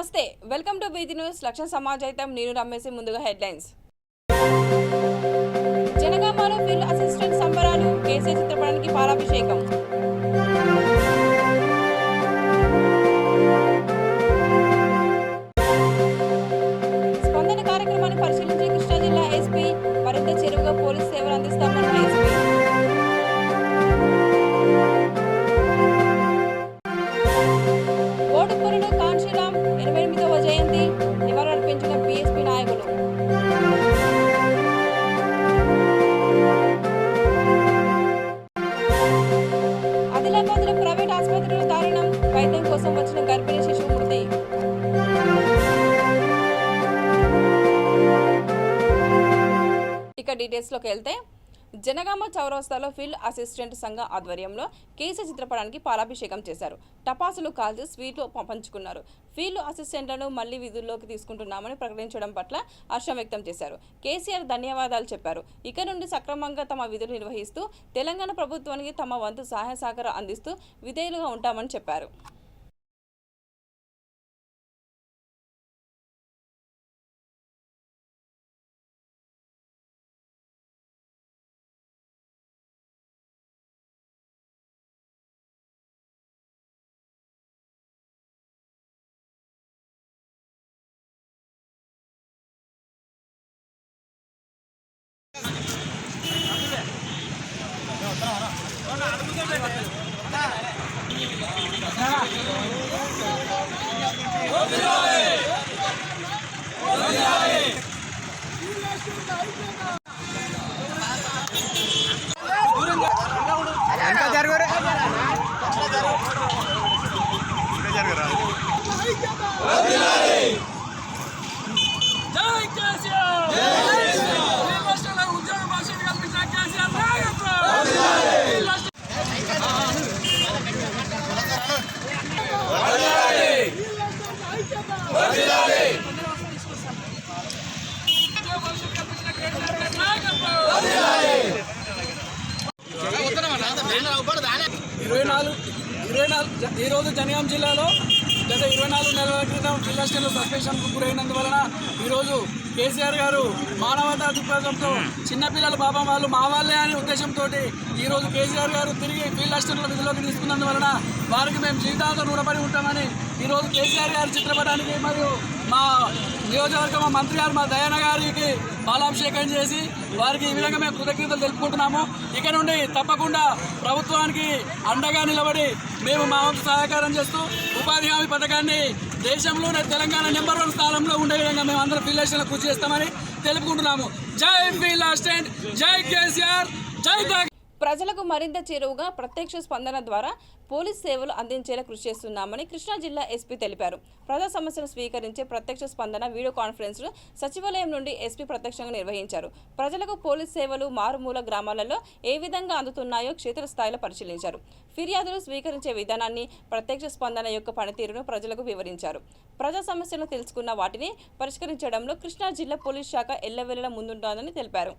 నమస్తే welcome to BT news లక్ష్య సమాజైతం నేను రమేష్ ముందుగా హెడ్లైన్స్ జనగామలో ఫీల్డ్ అసిస్టెంట్ సంబరాలు కేసీఆర్ చిత్రపటానికి పాలాభిషేకం స్పందన కార్యక్రమాన్ని పరిశీలించిన కృష్ణా జిల్లా ఎస్పీ మరింత చెరువుగా పోలీస్ సేవలు అందిస్తామన్న ఎస్పీ ఓటుపల్లిలో కాంశీరామ్ 88వ జయంతి నివాళులర్పించిన బీఎస్పీ నాయకులు ఆదిలాబాద్లో ప్రైవేట్ ఆసుపత్రిలో దారుణం వైద్యం కోసం వచ్చిన గర్భిణీ శిశువు మృతి ఇక డీటెయిల్స్లోకి వెళ్తే జనగామ చౌరస్తాలో ఫీల్డ్ అసిస్టెంట్ సంఘం ఆధ్వర్యంలో కేసీఆర్ చిత్రపటానికి పాలాభిషేకం చేశారు. టపాసులు కాల్చి స్వీట్లు పంచుకున్నారు. ఫీల్డ్ అసిస్టెంట్లను మళ్లీ విధుల్లోకి తీసుకుంటున్నామని ప్రకటించడం పట్ల హర్షం వ్యక్తం చేశారు. కేసీఆర్ ధన్యవాదాలు చెప్పారు. ఇక నుండి సక్రమంగా తమ విధులు నిర్వహిస్తూ తెలంగాణ ప్రభుత్వానికి తమ వంతు సహాయ సహకారం అందిస్తూ విధేయులుగా ఉంటామని చెప్పారు. ఈ రోజు జనగాం జిల్లాలో గత 24 నెలల క్రితం ఫీల్డ్ అసిస్టెంట్ సస్పెన్షన్కు గురైనందువలన ఈరోజు కేసీఆర్ గారు మానవతా దృక్పథంతో చిన్నపిల్లల పాపం వాళ్ళు మా వాళ్ళే అనే ఉద్దేశంతో ఈరోజు కేసీఆర్ గారు తిరిగి ఫీల్డ్ అసిస్టెంట్ల విధుల్లోకి తీసుకున్నందువలన వారికి మేము జీవితాంతం రుణపడి ఉంటామని ఈరోజు కేసీఆర్ గారి చిత్రపటానికి మరియు మా నియోజకవర్గం మంత్రి గారు మా దయాన గారికి పాలాభిషేకం చేసి వారికి ఈ విధంగా మేము కృతజ్ఞతలు తెలుపుకుంటున్నాము. ఇక నుండి తప్పకుండా ప్రభుత్వానికి అండగా నిలబడి మేము మా వంతు సహకారం చేస్తూ ఉపాధి హామీ పథకాన్ని దేశంలోనే తెలంగాణ నెంబర్ 1 స్థానంలో ఉండే విధంగా మేము అందరం ఫీల్డ్ అసిస్టెంట్లకు కృషి చేస్తామని తెలుపుకుంటున్నాము. జై ఫీల్డ్ అసిస్టెంట్, జై కేసీఆర్, జై. ప్రజలకు మరింత చేరువుగా ప్రత్యక్ష స్పందన ద్వారా పోలీస్ సేవలు అందించేలా కృషి చేస్తున్నామని కృష్ణా జిల్లా ఎస్పీ తెలిపారు. ప్రజా సమస్యలు స్వీకరించే ప్రత్యక్ష స్పందన వీడియో కాన్ఫరెన్స్ను సచివాలయం నుండి ఎస్పీ ప్రత్యక్షంగా నిర్వహించారు. ప్రజలకు పోలీస్ సేవలు మారుమూల గ్రామాలలో ఏ విధంగా అందుతున్నాయో క్షేత్రస్థాయిలో పరిశీలించారు. ఫిర్యాదులు స్వీకరించే విధానాన్ని, ప్రత్యక్ష స్పందన యొక్క పనితీరును ప్రజలకు వివరించారు. ప్రజా సమస్యలను తెలుసుకున్న వాటిని పరిష్కరించడంలో కృష్ణా జిల్లా పోలీస్ శాఖ ఎల్లవెల్లలా ముందుంటుందని తెలిపారు.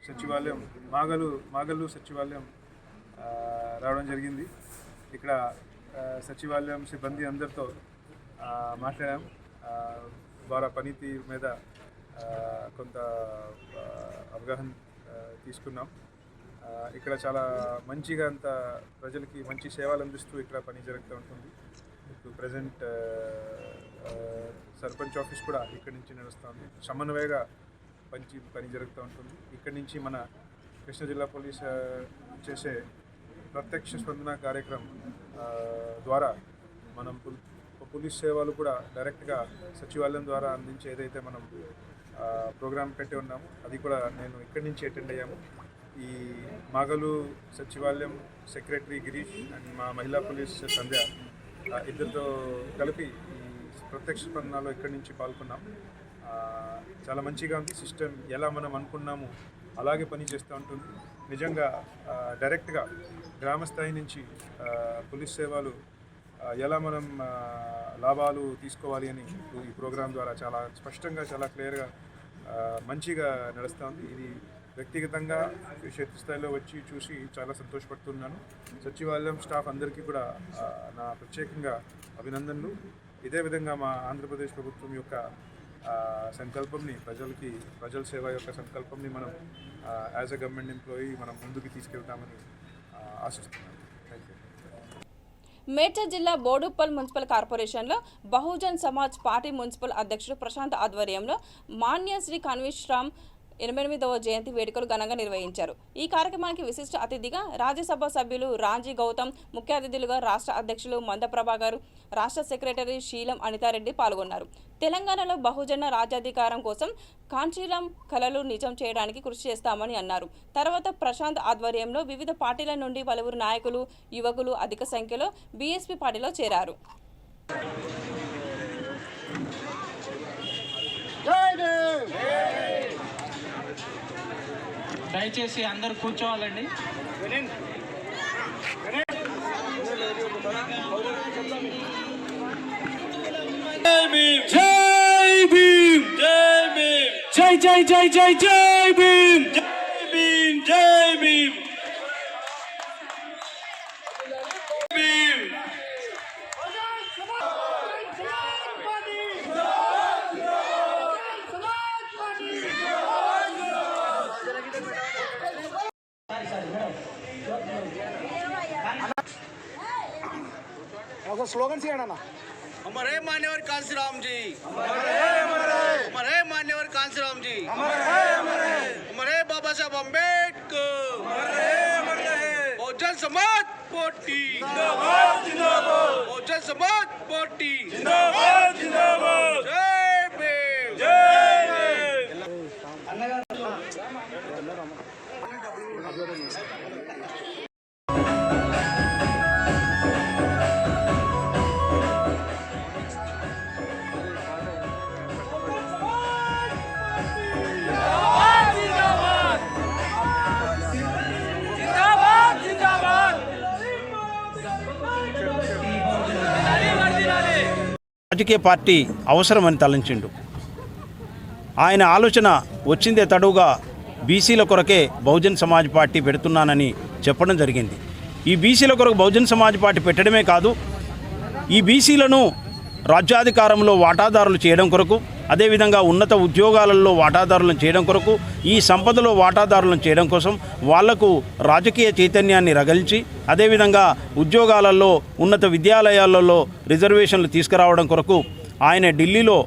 సచివాలయం మాగల్లు సచివాలయం రావడం జరిగింది. ఇక్కడ సచివాలయం సిబ్బంది అందరితో మాట్లాడాం. వారి పనితీరు మీద కొంత అవగాహన తీసుకున్నాం. ఇక్కడ చాలా మంచిగా అంత ప్రజలకి మంచి సేవలు అందిస్తూ ఇక్కడ పని జరుగుతూ ఉంటుంది. ఇప్పుడు ప్రజెంట్ సర్పంచ్ ఆఫీస్ కూడా ఇక్కడి నుంచి నడుస్తుంది. సమన్వయంగా పని జరుగుతూ ఉంటుంది. ఇక్కడి నుంచి మన కృష్ణా జిల్లా పోలీస్ చేసే ప్రత్యక్ష స్పందన కార్యక్రమం ద్వారా మనం పోలీస్ సేవలు కూడా డైరెక్ట్గా సచివాలయం ద్వారా అందించే ఏదైతే మనం ప్రోగ్రామ్ పెట్టి ఉన్నాము అది కూడా నేను ఇక్కడి నుంచి అటెండ్ అయ్యాము. ఈ మాగలు సచివాలయం సెక్రటరీ గిరీష్ అండ్ మా మహిళా పోలీస్ సంధ్య ఇద్దరితో కలిపి ఈ ప్రత్యక్ష స్పందనలో ఇక్కడి నుంచి పాల్గొన్నాం. చాలా మంచిగా ఉంది. సిస్టమ్ ఎలా మనం అనుకున్నాము అలాగే పని చేస్తూ ఉంటుంది. నిజంగా డైరెక్ట్గా గ్రామ స్థాయి నుంచి పోలీస్ సేవలు ఎలా మనం లాభాలు తీసుకోవాలి అని ఈ ప్రోగ్రాం ద్వారా చాలా స్పష్టంగా చాలా క్లియర్గా మంచిగా నడుస్తుంది. ఇది వ్యక్తిగతంగా క్షేత్రస్థాయిలో వచ్చి చూసి చాలా సంతోషపడుతున్నాను. సచివాలయం స్టాఫ్ అందరికీ కూడా నా ప్రత్యేకంగా అభినందనలు. ఇదే విధంగా మా ఆంధ్రప్రదేశ్ ప్రభుత్వం యొక్క సంకల్పంని ప్రజల సేవ యొక్క సంకల్పంని మనం యాజ్ ఎ గవర్నమెంట్ ఎంప్లాయీ మనం ముందుకు తీసుకెళ్తామని ఆశిస్తున్నాను. Thank you. మేడ్చల్ జిల్లా బోడుప్పల్ మున్సిపల్ కార్పొరేషన్లో బహుజన్ సమాజ్ పార్టీ మున్సిపల్ అధ్యక్షుడు ప్రశాంత్ ఆధ్వర్యంలో మాన్యశ్రీ కన్విశ్రామ్ 88వ జయంతి వేడుకలు ఘనంగా నిర్వహించారు. ఈ కార్యక్రమానికి విశిష్ట అతిథిగా రాజ్యసభ సభ్యులు రాంజీ గౌతమ్, ముఖ్య అతిథులుగా రాష్ట్ర అధ్యక్షులు మంద ప్రభాకర్, రాష్ట్ర సెక్రటరీ శీలం అనితారెడ్డి పాల్గొన్నారు. తెలంగాణలో బహుజన రాజ్యాధికారం కోసం కాంచీరాం కలలు నిజం చేయడానికి కృషి చేస్తామని అన్నారు. తర్వాత ప్రశాంత్ ఆధ్వర్యంలో వివిధ పార్టీల నుండి పలువురు నాయకులు, యువకులు అధిక సంఖ్యలో బీఎస్పీ పార్టీలో చేరారు. దయచేసి అందరు కూర్చోవాలండి. జై భీమ్, జై భీమ్, జై భీమ్, జై జై జై జై జై భీమ్, జై భీమ్, జై భీమ్, భీమ్. स्लोगन से आना ना हमारे मान्यवर कांसीराम जी, हमारे मान्यवर कांसीराम जी, हमारे बाबा साहब अम्बेडकर, बहुजन समाज पार्टी, बहुजन समाज पार्टी, जय भीम, जय రాజకీయ పార్టీ అవసరమని తలంచిండు. ఆయన ఆలోచన వచ్చిందే తడువుగా బీసీల కొరకే బహుజన్ సమాజ్ పార్టీ పెడుతున్నానని చెప్పడం జరిగింది. ఈ బీసీల కొరకు బహుజన్ సమాజ్ పార్టీ పెట్టడమే కాదు, ఈ బీసీలను రాజ్యాధికారంలో వాటాదారులు చేయడం కొరకు, అదేవిధంగా ఉన్నత ఉద్యోగాలలో వాటాదారులను చేయడం కొరకు, ఈ సంపదలో వాటాదారులను చేయడం కోసం వాళ్లకు రాజకీయ చైతన్యాన్ని రగిల్చి, అదేవిధంగా ఉద్యోగాలలో ఉన్నత విద్యాలయాలలో రిజర్వేషన్లు తీసుకురావడం కొరకు ఆయన ఢిల్లీలో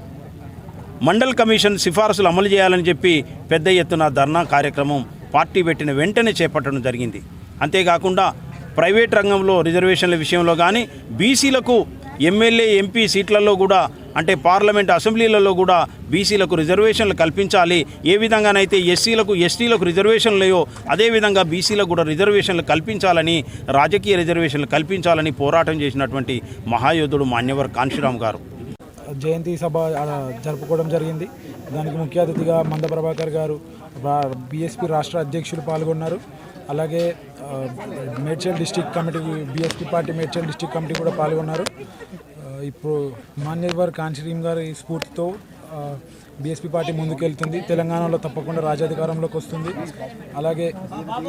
మండల్ కమిషన్ సిఫారసులు అమలు చేయాలని చెప్పి పెద్ద ఎత్తున ధర్నా కార్యక్రమం పార్టీ పెట్టిన వెంటనే చేపట్టడం జరిగింది. అంతేకాకుండా ప్రైవేట్ రంగంలో రిజర్వేషన్ల విషయంలో కానీ బీసీలకు ఎమ్మెల్యే ఎంపీ సీట్లలో కూడా అంటే పార్లమెంట్ అసెంబ్లీలలో కూడా బీసీలకు రిజర్వేషన్లు కల్పించాలి. ఏ విధంగానైతే ఎస్సీలకు ఎస్టీలకు రిజర్వేషన్లు లేవో అదేవిధంగా బీసీలకు కూడా రిజర్వేషన్లు కల్పించాలని, రాజకీయ రిజర్వేషన్లు కల్పించాలని పోరాటం చేసినటువంటి మహాయోధుడు మాన్యవర్ కాంశీరామ్ గారు జయంతి సభ జరుపుకోవడం జరిగింది. దానికి ముఖ్య అతిథిగా మంద ప్రభాకర్ గారు, బీఎస్పీ రాష్ట్ర అధ్యక్షులు పాల్గొన్నారు. అలాగే Medchal district committee, BSP party Medchal district committee కూడా పాల్గొన్నారు. ఇప్పుడు మాన్యవర్ కాంశీరామ్ గారి స్ఫూర్తితో బీఎస్పీ పార్టీ ముందుకెళ్తుంది. తెలంగాణలో తప్పకుండా రాజ్యాధికారంలోకి వస్తుంది. అలాగే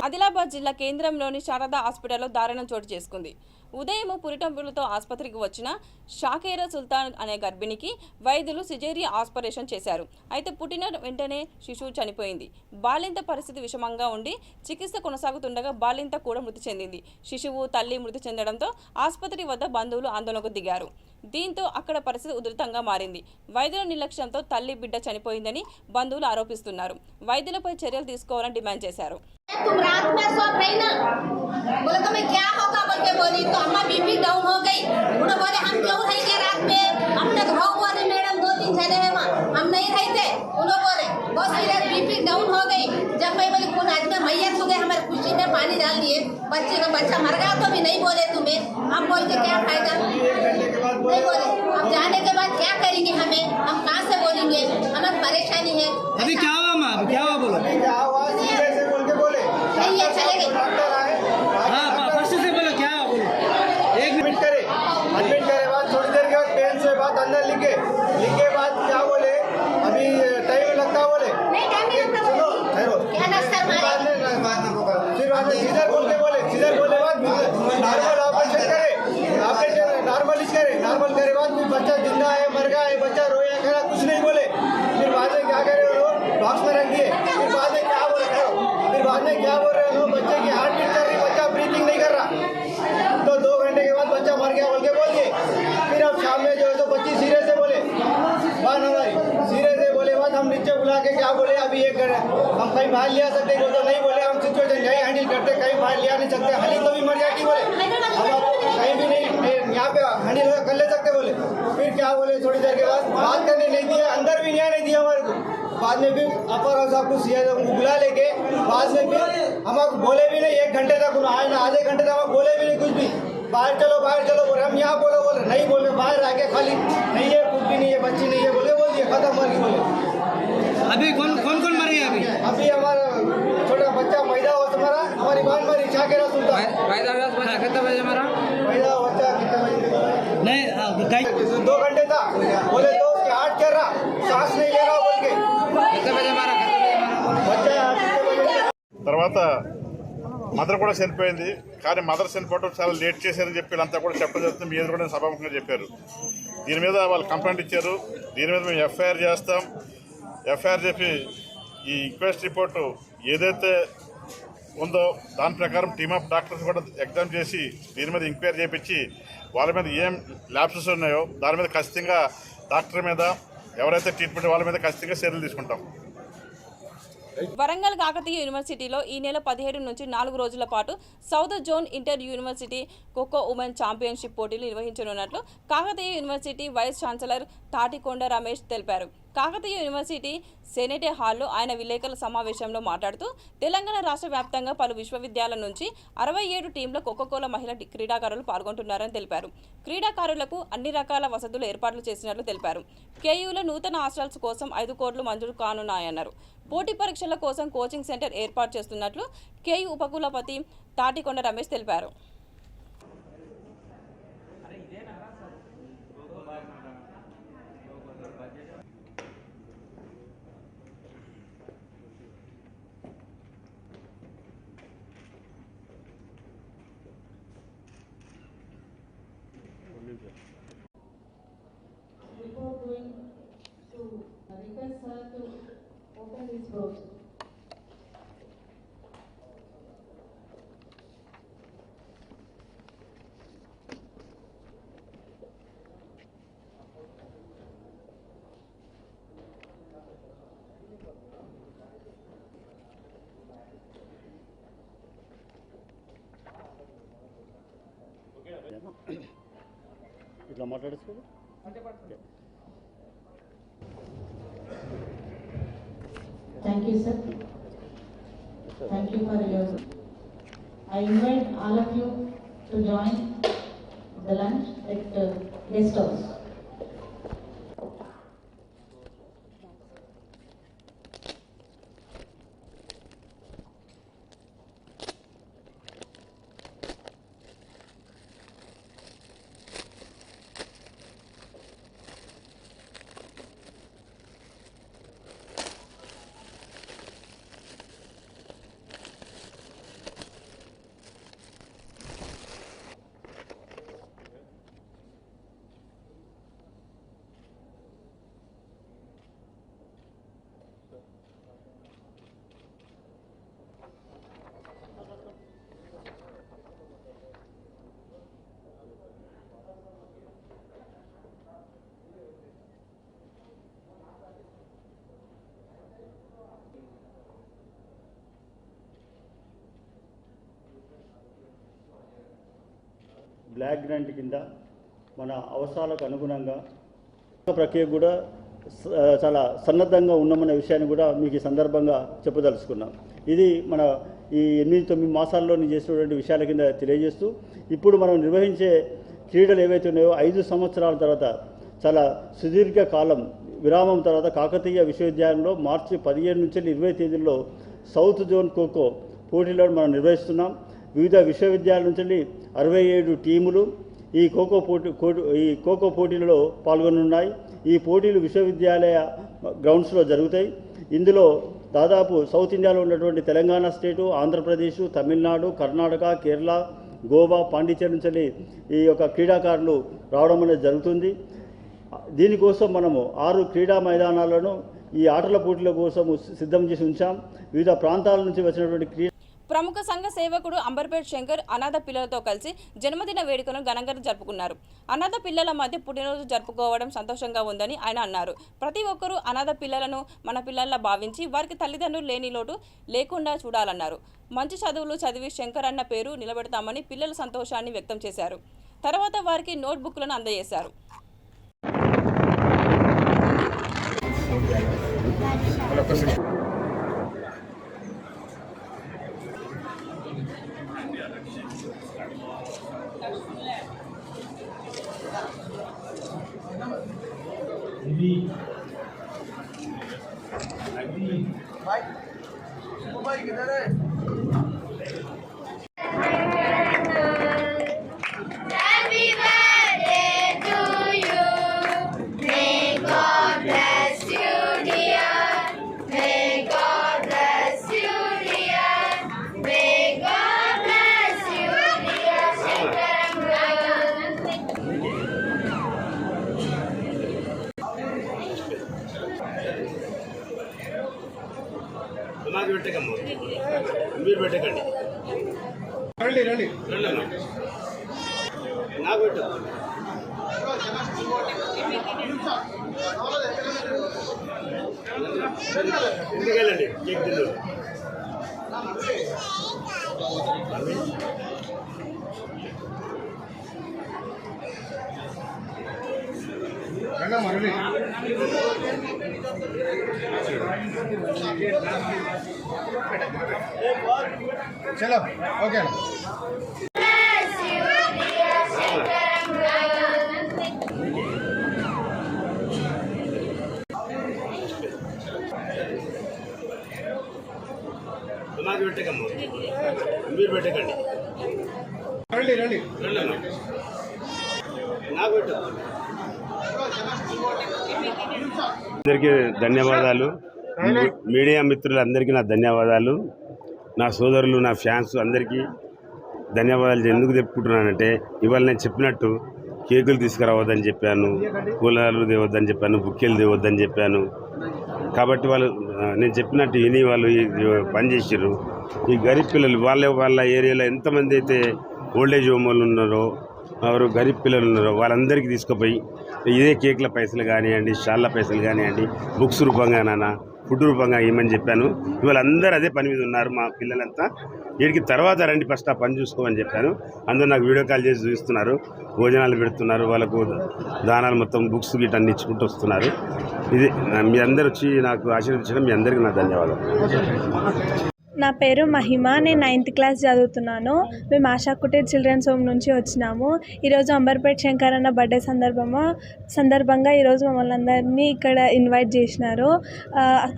ఆదిలాబాద్ జిల్లా కేంద్రంలోని శారదా హాస్పిటల్లో దారుణం చోటు చేసుకుంది. ఉదయం పురిటంపులతో ఆసుపత్రికి వచ్చిన షాకేరా సుల్తాన్ అనే గర్భిణికి వైద్యులు సిజేరియా ఆపరేషన్ చేశారు. అయితే పుట్టిన వెంటనే శిశువు చనిపోయింది. బాలింత పరిస్థితి విషమంగా ఉండి చికిత్స కొనసాగుతుండగా బాలింత కూడా మృతి చెందింది. శిశువు తల్లి మృతి చెందడంతో ఆసుపత్రి వద్ద బంధువులు ఆందోళనకు దిగారు. దీంతో అక్కడ పరిస్థితి ఉధృతంగా మారింది. వైద్యుల నిర్లక్ష్యంతో తల్లి బిడ్డ చనిపోయిందని బంధువులు ఆరోపిస్తున్నారు. వైద్యులపై చర్యలు తీసుకోవాలని డిమాండ్ చేశారు. तुम रात में सो रही ना, बोले तो मैं क्या होगा बोल के बोली तो अम्मा बीपी डाउन हो गई। उन्होंने बोले हम क्यों रही के रात में, हम तक भाव वाले मैडम 2-3 जने हैं वहाँ, हम नहीं रहे थे। उन्होंने बोले बहुत सीरियस बीपी डाउन हो गई। जब मैं बोली कौन आज में मैयत हो गए, हमारे खुशी में पानी डाल दिए, बच्चे का बच्चा मर गया तो भी नहीं बोले तुम्हें, हम बोल के क्या फायदा, नहीं बोले। अब जाने के बाद क्या करेंगे, हमें हम कहाँ से बोलेंगे, हमें परेशानी है। अभी क्या हुआ माँ, अभी क्या हुआ बोलो? नहीं ये चले गए। हाँ फर्स्ट से बोलो क्या हुआ बोलो। एडमिट करे बाद थोड़ी देर के बाद पेन से बात अंदर लिखे बाद क्या बोले अभी टाइम लगता बोले नहीं टाइम नहीं लगता सुनो ठहरो क्या नाश्ता मारे फिर बाद में सीधर बोले बाद नॉर्मल ऑपरेशन करे नॉर्मल करे बाद फिर बच्चा जिंदा है मर गया है बच्चा रोया करा कुछ नहीं बोले। फिर बाद में क्या करे बॉक्स में रख दिए। फिर बाद में क्या बोले क्या बोल रहे हो बच्चे की हार्ट बीट कर रही बच्चा ब्रीथिंग नहीं कर रहा तो 2 घंटे के बाद बच्चा मर गया बोल के बोल दिए। फिर अब शाम में जो है तो बच्ची सीरियस से बोले बात हमारी सीरियस से बोले बाद हम नीचे बुला के क्या बोले अभी 1 घंटे हम कहीं बाहर लिया सकते तो नहीं बोले हम सिचुएशन यही हैंडल करते कहीं बाहर लिया नहीं सकते हली तो भी मर जाती बोले हम कहीं भी नहीं यहाँ पे हैंडल कर ले सकते बोले। फिर क्या बोले थोड़ी देर के बाद बात करने नहीं दिया अंदर भी न्याय नहीं दिया हमारे को। बाद में भी अपर हाउस आपको बुला लेके बाद में फिर हमको बोले भी नहीं 1 घंटे तक आए ना आधे घंटे तक हम बोले भी नहीं कुछ भी बाहर चलो बोले हम यहाँ बोले नहीं बोले बाहर आके खाली नहीं है कुछ भी नहीं है बच्ची नहीं है बोल दिए खत्म मर गई बोले। अभी कौन मरे अभी हमारा छोटा बच्चा पैदा हुआ तुम्हारा हमारी बहन मरी शाकेरा सुल्तान पैदा कितने बजे मरा पैदा बच्चा कितने बजे नहीं 2 घंटे था बोले तो उसके हार्ट चल रहा सांस नहीं ले रहा बोल के कितने बजे मारा తర్వాత మదర్ కూడా చనిపోయింది. కానీ మదర్ చనిపోవడం చాలా లేట్ చేశారని చెప్పి వీళ్ళంతా కూడా చెప్పడం జరుగుతుంది. మీ కూడా సభాముఖంగా చెప్పారు. దీని మీద వాళ్ళు కంప్లైంట్ ఇచ్చారు. దీని మీద మేము ఎఫ్ఐఆర్ చేస్తాం. ఎఫ్ఐఆర్ చెప్పి ఈ ఇంక్వెస్ట్ రిపోర్టు ఏదైతే ఉందో దాని ప్రకారం టీమ్ ఆఫ్ డాక్టర్స్ కూడా ఎగ్జామ్ చేసి దీని మీద ఎంక్వైరీ చేయించి వాళ్ళ మీద ఏం ల్యాబ్సెస్ ఉన్నాయో దాని మీద ఖచ్చితంగా డాక్టర్ మీద ఎవరైతే ట్రీట్మెంట్ వాళ్ళ మీద ఖచ్చితంగా చర్యలు తీసుకుంటాం. వరంగల్ కాకతీయ యూనివర్సిటీలో ఈ నెల 17 నుంచి 4 రోజుల పాటు south zone inter university khokho women championship పోటీలు నిర్వహించనున్నట్లు Kakatiya university vice chancellor Tatikonda Ramesh తెలిపారు. కాకతీయ యూనివర్సిటీ సెనేట్ హాల్లో ఆయన విలేకరుల సమావేశంలో మాట్లాడుతూ తెలంగాణ రాష్ట్ర వ్యాప్తంగా పలు విశ్వవిద్యాలయాల నుంచి 67 టీంల కోకోకోలా మహిళా క్రీడాకారులు పాల్గొంటున్నారని తెలిపారు. క్రీడాకారులకు అన్ని రకాల వసతులు ఏర్పాట్లు చేసినట్లు తెలిపారు. కేయూలో నూతన హాస్టల్స్ కోసం 5 కోట్లు మంజూరు కానున్నాయన్నారు. పోటీ పరీక్షల కోసం కోచింగ్ సెంటర్ ఏర్పాటు చేస్తున్నట్లు కేయూ ఉపకులపతి తాటికొండ రమేష్ తెలిపారు. Before going to request her to open this brochure. ఇట్లా మాట్లాడచ్చు. Thank you, sir. Thank you for your. I invite all of you to join the lunch at guest house. Black grant కింద మన అవసరాలకు అనుగుణంగా ప్రక్రియ కూడా చాలా సన్నద్ధంగా ఉన్నామన్న విషయాన్ని కూడా మీకు ఈ సందర్భంగా చెప్పదలుచుకున్నాం. ఇది మన ఈ 8-9 మాసాల్లో చేసినటువంటి విషయాల కింద తెలియజేస్తూ ఇప్పుడు మనం నిర్వహించే క్రీడలు ఏవైతే ఉన్నాయో 5 సంవత్సరాల తర్వాత చాలా సుదీర్ఘ కాలం విరామం తర్వాత కాకతీయ విశ్వవిద్యాలయంలో మార్చి 17 నుంచి 20 తేదీల్లో సౌత్ జోన్ ఖోఖో పోటీలను మనం నిర్వహిస్తున్నాం. వివిధ విశ్వవిద్యాలయాల నుంచి 67 టీములు ఈ ఖోఖో పోటీలలో పాల్గొనున్నాయి. ఈ పోటీలు విశ్వవిద్యాలయ గ్రౌండ్స్లో జరుగుతాయి. ఇందులో దాదాపు సౌత్ ఇండియాలో ఉన్నటువంటి తెలంగాణ స్టేటు, ఆంధ్రప్రదేశ్, తమిళనాడు, కర్ణాటక, కేరళ, గోవా, పాండిచేరి నుంచి ఈ యొక్క క్రీడాకారులు రావడం అనేది జరుగుతుంది. దీనికోసం మనము 6 క్రీడా మైదానాలను ఈ ఆటల పోటీల కోసం సిద్ధం చేసి ఉంచాం. వివిధ ప్రాంతాల నుంచి వచ్చినటువంటి ప్రముఖ సంఘ సేవకుడు అంబర్పేట్ శంకర్ అనాథ పిల్లలతో కలిసి జన్మదిన వేడుకలను ఘనంగా జరుపుకున్నారు. అనాథ పిల్లల మధ్య పుట్టినరోజు జరుపుకోవడం సంతోషంగా ఉందని ఆయన అన్నారు. ప్రతి ఒక్కరూ అనాథ పిల్లలను మన పిల్లల్లా భావించి వారికి తల్లిదండ్రులు లేని లోటు లేకుండా చూడాలన్నారు. మంచి చదువులు చదివి శంకర్ అన్న పేరు నిలబెడతామని పిల్లల సంతోషాన్ని వ్యక్తం చేశారు. తర్వాత వారికి నోట్ బుక్లను అందజేశారు. किधर है? మీరు పెట్టకండి రండి రండి నాకు పెట్టు ఎందుకెళ్ళండి కేక్ తిందు రండి మరలి चलो ओके నాకు పెట్టకమ్మ మీరు పెట్టకండి రండి రండి నాకు పెట్టు అందరికీ ధన్యవాదాలు. మీడియా మిత్రులందరికీ నా ధన్యవాదాలు. నా సోదరులు, నా ఫ్యాన్స్ అందరికీ ధన్యవాదాలు. ఎందుకు చెప్పుకుంటున్నానంటే ఇవాళ నేను చెప్పినట్టు కేకులు తీసుకురావద్దని చెప్పాను, కూలర్లు తేవద్దని చెప్పాను, బుక్కెలు తేవద్దని చెప్పాను. కాబట్టి వాళ్ళు నేను చెప్పినట్టు విని వాళ్ళు పని చేసారు. ఈ గరీబ్ పిల్లలు వాళ్ళ ఏరియాలో ఎంతమంది అయితే ఓల్డేజ్ హోమ్ వాళ్ళు ఉన్నారో, ఎవరు గరీబ్ పిల్లలు ఉన్నారో వాళ్ళందరికీ తీసుకుపోయి ఇదే కేకుల పైసలు కానివ్వండి, షాళ్ళ పైసలు కానివ్వండి, బుక్స్ రూపంగానైనా ఫుడ్ రూపంగా ఇవ్వమని చెప్పాను. ఇవాళ అందరూ అదే పని మీద ఉన్నారు. మా పిల్లలంతా వీడికి తర్వాత రండి, ఫస్ట్ ఆ పని చూసుకోమని చెప్పాను. అందరూ నాకు వీడియో కాల్ చేసి చూస్తున్నారు, భోజనాలు పెడుతున్నారు, వాళ్ళకు దానాలు మొత్తం బుక్స్ గిట్ అన్ని ఇచ్చుకుంటూ వస్తున్నారు. ఇది మీ అందరు వచ్చి నాకు ఆశీర్వదించడం మీ అందరికీ నా ధన్యవాదాలు. నా పేరు మహిమ, నేను 9th క్లాస్ చదువుతున్నాను. మేము ఆశా కుటీర్ చిల్డ్రన్స్ హోమ్ నుంచి వచ్చినాము. ఈరోజు అంబర్పేట్ శంకర్ అన్న బర్త్డే సందర్భంగా ఈరోజు మమ్మల్ని అందరినీ ఇక్కడ ఇన్వైట్ చేసినారు.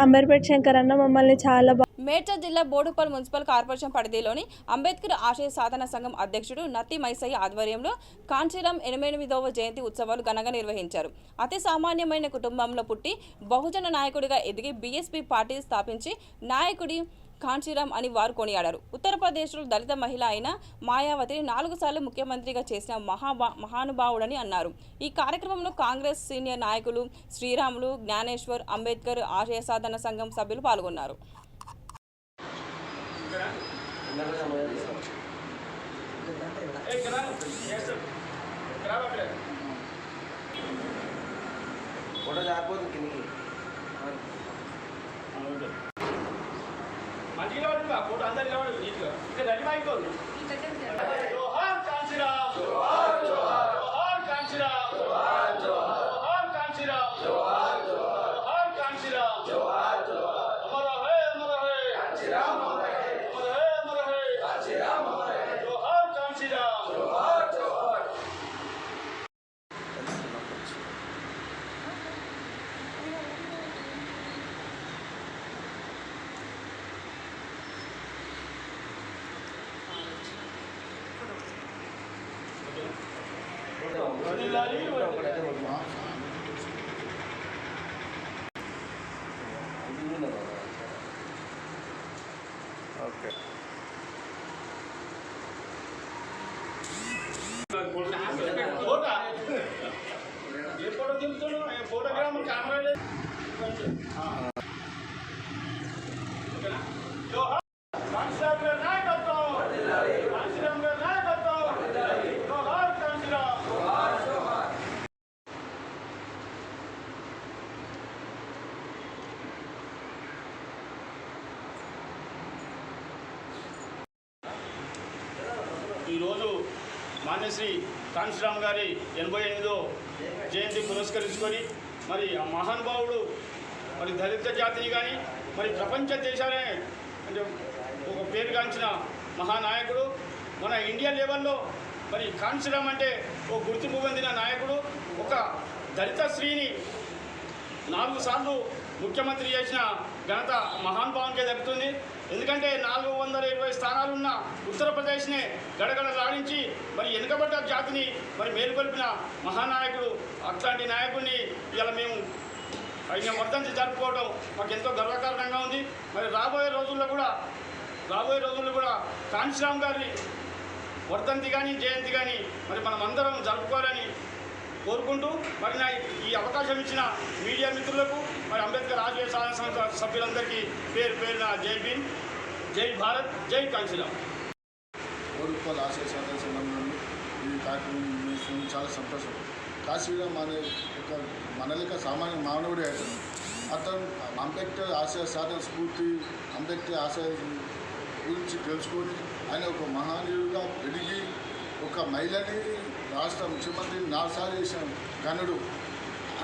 అంబర్పేట్ శంకర్ అన్న మమ్మల్ని చాలా మేడ్చల్ జిల్లా బోడుపల్ మున్సిపల్ కార్పొరేషన్ పరిధిలోని అంబేద్కర్ ఆశయ సాధన సంఘం అధ్యక్షుడు నత్తి మైసయ్య ఆధ్వర్యంలో కాంచీరాం 88వ జయంతి ఉత్సవాలు ఘనంగా నిర్వహించారు. అతి సామాన్యమైన కుటుంబంలో పుట్టి బహుజన నాయకుడిగా ఎదిగి బీఎస్పీ పార్టీ స్థాపించి నాయకుడి కాంచీరాం అని వారు కొనియాడారు. ఉత్తరప్రదేశ్లో దళిత మహిళ అయిన మాయావతిని 4 సార్లు ముఖ్యమంత్రిగా చేసిన మహానుభావుడని అన్నారు. ఈ కార్యక్రమంలో కాంగ్రెస్ సీనియర్ నాయకులు శ్రీరాములు, జ్ఞానేశ్వర్, అంబేద్కర్ ఆశయ సాధన సంఘం సభ్యులు పాల్గొన్నారు. फोटो अंदर जोहार कांचीराम, जोहार ఓకే ఈరోజు మాన్యశ్రీ కాంశీరామ్ గారి 88వ జయంతి పురస్కరించుకొని మరి ఆ మహానుభావుడు మరి దళిత జాతిని కానీ మరి ప్రపంచ దేశాలే అంటే ఒక పేరుగాంచిన మహానాయకుడు మన ఇండియా లెవెల్లో మరి కాంశీరామ్ అంటే ఒక గుర్తింపు పొందిన నాయకుడు. ఒక దళిత స్త్రీని 4 సార్లు ముఖ్యమంత్రి చేసిన ఘనత మహానుభావునికే దక్కుతుంది. ఎందుకంటే 420 స్థానాలున్న ఉత్తరప్రదేశ్నే గడగడ రాణించి మరి వెనుకబడ్డ జాతిని మరి మేలుకొల్పిన మహానాయకుడు. అట్లాంటి నాయకుడిని ఇలా మేము ఆయన వర్ధంతి జరుపుకోవడం మాకు ఎంతో గర్వకారణంగా ఉంది. మరి రాబోయే రోజుల్లో కూడా కాంశీరామ్ గారి వర్ధంతి కానీ జయంతి కానీ మరి మనం అందరం జరుపుకోవాలని కోరుకుంటూ మరి ఈ అవకాశం ఇచ్చిన మీడియా మిత్రులకు మరి అంబేద్కర్ రాజకీయ సాధన సంస్థ సభ్యులందరికీ పేరు పేరున జై భీమ్, జై భారత్, జై కాంశీరామ్. ఓడిపోల్ ఆశయ సాధన సంఘంలో ఈ కార్యక్రమం చాలా సంతోషం. కాశీరామ్ అనే ఒక మనలిక సామాన్య మానవుడే అతను. అతను అంబేద్కర్ ఆశయ సాధన స్ఫూర్తి, అంబేద్కర్ ఆశయ గురించి తెలుసుకొని ఆయన ఒక మహానీయుడుగా ఎదిగి ఒక మహిళని రాష్ట్ర ముఖ్యమంత్రి 4 సార్లు చేసిన గనుడు.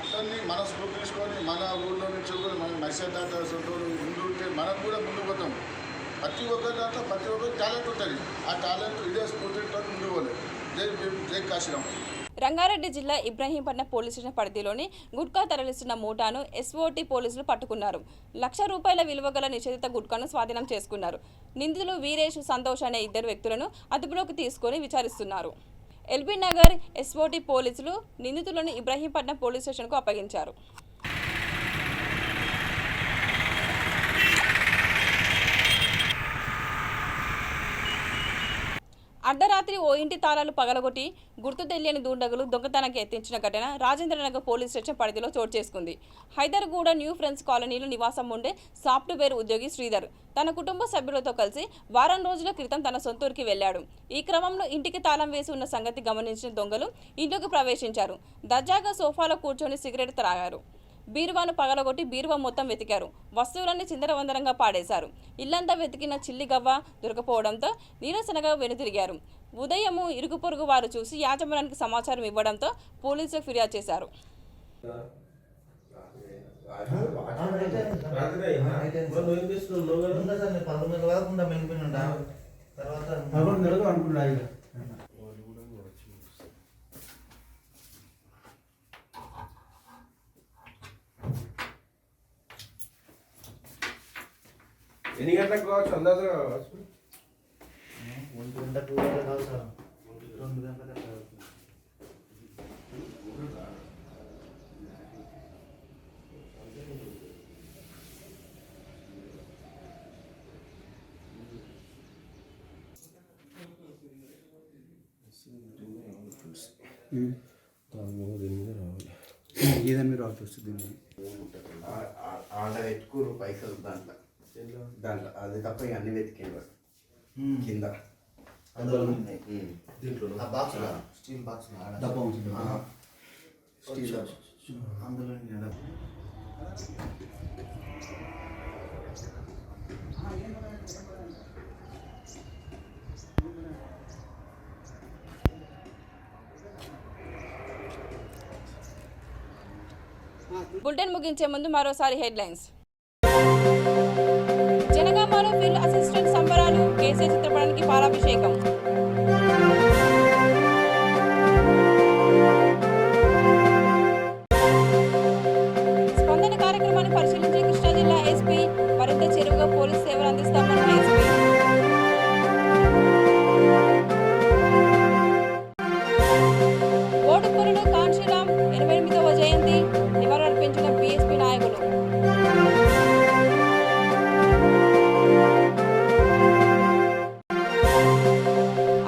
అతన్ని మనం స్ఫూర్తించుకొని మన ఊళ్ళో నుంచి కూడా మన మైసూర్ దాంట్లో ముందుంటే మనం కూడా ముందుకు పోతాం. ప్రతి ఒక్కరి దాంట్లో ప్రతి ఒక్కరికి టాలెంట్ ఉంటుంది. ఆ టాలెంట్ ఇదే స్ఫూర్తితో ముందుకు పోలేదు. జై భీమ్, జై కాశీరామ్. రంగారెడ్డి జిల్లా ఇబ్రహీంపట్నం పోలీస్ స్టేషన్ పరిధిలోని గుట్కా తరలిస్తున్న మూటాను ఎస్ఓటీ పోలీసులు పట్టుకున్నారు. ₹1,00,000 విలువ గల నిషేధిత గుట్కాను స్వాధీనం చేసుకున్నారు. నిందితులు వీరేష్, సంతోష్ అనే 2 వ్యక్తులను అదుపులోకి తీసుకొని విచారిస్తున్నారు. ఎల్బీ నగర్ ఎస్ఓటీ పోలీసులు నిందితులను ఇబ్రహీంపట్నం పోలీస్ స్టేషన్కు అప్పగించారు. అర్ధరాత్రి ఓ ఇంటి తాళాలు పగలగొట్టి గుర్తు తెలియని దుండగులు దొంగతనానికి యత్నించిన ఘటన రాజేంద్రనగర్ పోలీస్ స్టేషన్ పరిధిలో చోటు చేసుకుంది. హైదర్గూడ న్యూ ఫ్రెండ్స్ కాలనీలో నివాసం ఉండే సాఫ్ట్వేర్ ఉద్యోగి శ్రీధర్ తన కుటుంబ సభ్యులతో కలిసి వారం రోజుల క్రితం తన సొంతూరికి వెళ్లాడు. ఈ క్రమంలో ఇంటికి తాళం వేసి ఉన్న సంగతి గమనించిన దొంగలు ఇంట్లోకి ప్రవేశించారు. దర్జాగా సోఫాలో కూర్చొని సిగరెట్ త్రాగారు. బీరువాను పగలగొట్టి బీరువా మొత్తం వెతికారు. వస్తువులన్నీ చిందరవందరంగా పాడేశారు. ఇల్లంతా వెతికిన చిల్లి గవ్వ దొరకపోవడంతో నీరసనగా వెనుతిరిగారు. ఉదయము ఇరుగు పొరుగు వారు చూసి యాజమాన్యానికి సమాచారం ఇవ్వడంతో పోలీసులకు ఫిర్యాదు చేశారు. ఎన్ని గంటలకు కావచ్చు? అందాజుగా కావచ్చు. 1 గంటకు కాదు సార్, 2 గంటలకు కావచ్చు. ఏదైనా మీరు రావచ్చు వస్తుంది. ఆర్డర్ ఎత్తుకూరు పైసలు దాంట్లో అది తప్ప ఇక అన్ని వెతికేవాడు కింద అందులో దీంట్లో బాక్స్ స్టీల్ బాక్స్ డబ్బా ఉంటుంది. స్టీల్ అందులో బులెటిన్ ముగించే ముందు మరోసారి హెడ్లైన్స్. జనగామ సినిమాలో ఫీల్డ్ అసిస్టెంట్ సంబరాలు, కేసీఆర్ చిత్రపటానికి పాలాభిషేకం. స్పందన కార్యక్రమాన్ని పరిశీలించిన కృష్ణా జిల్లా ఎస్పీ మరింత చెరువుగా పోలీసు సేవలు అందిస్తామన్న ఎస్పీ. బోడుపల్లిలో కాంశీరాం 88వ జయంతి నివాళులర్పించిన బీఎస్పీ నాయకులు.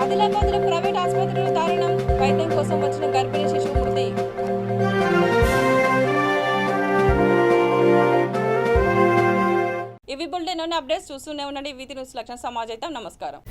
ఆదిలాబాద్లో ప్రైవేట్ ఆసుపత్రిలో దారుణం, వైద్యం కోసం వచ్చిన గర్భిణీ శిశువు మృతి. ఇవి బులెటిన్ అప్డేట్స్ చూస్తూనే ఉండండి వీతి న్యూస్ లక్షణ సమాజం. నమస్కారం.